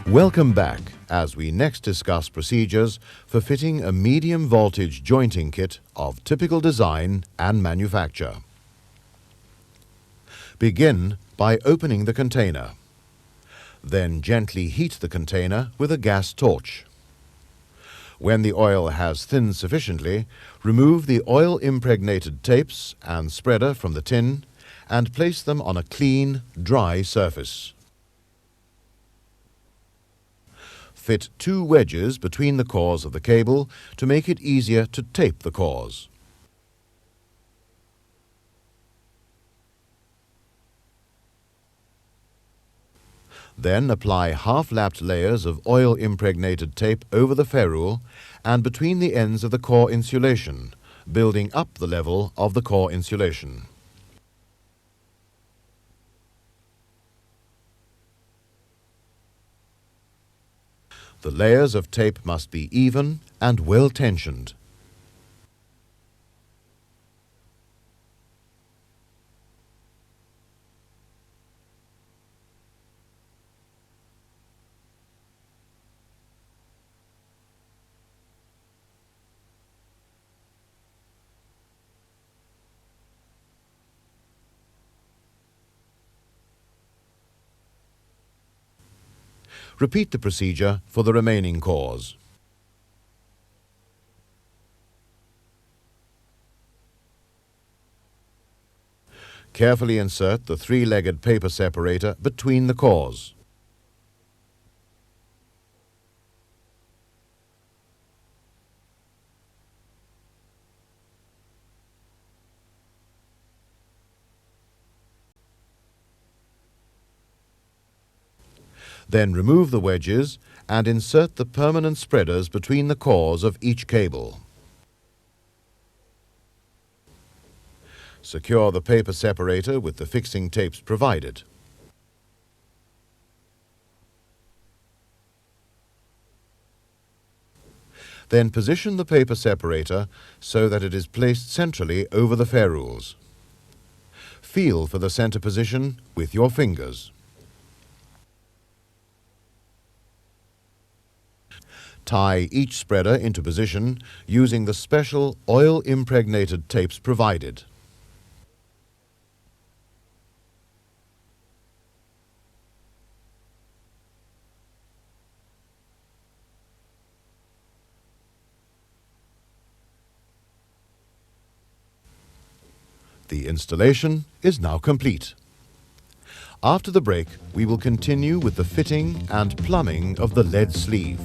Welcome back as we next discuss procedures for fitting a medium voltage jointing kit of typical design and manufacture. Begin by opening the container. Then gently heat the container with a gas torch. When the oil has thinned sufficiently, remove the oil-impregnated tapes and spreader from the tin and place them on a clean, dry surface. Fit 2 wedges between the cores of the cable to make it easier to tape the cores. Then apply half-lapped layers of oil-impregnated tape over the ferrule and between the ends of the core insulation, building up the level of the core insulation. The layers of tape must be even and well tensioned. Repeat the procedure for the remaining cores. Carefully insert the 3-legged paper separator between the cores. Then remove the wedges and insert the permanent spreaders between the cores of each cable. Secure the paper separator with the fixing tapes provided. Then position the paper separator so that it is placed centrally over the ferrules. Feel for the center position with your fingers. Tie each spreader into position using the special oil-impregnated tapes provided. The installation is now complete. After the break, we will continue with the fitting and plumbing of the lead sleeve.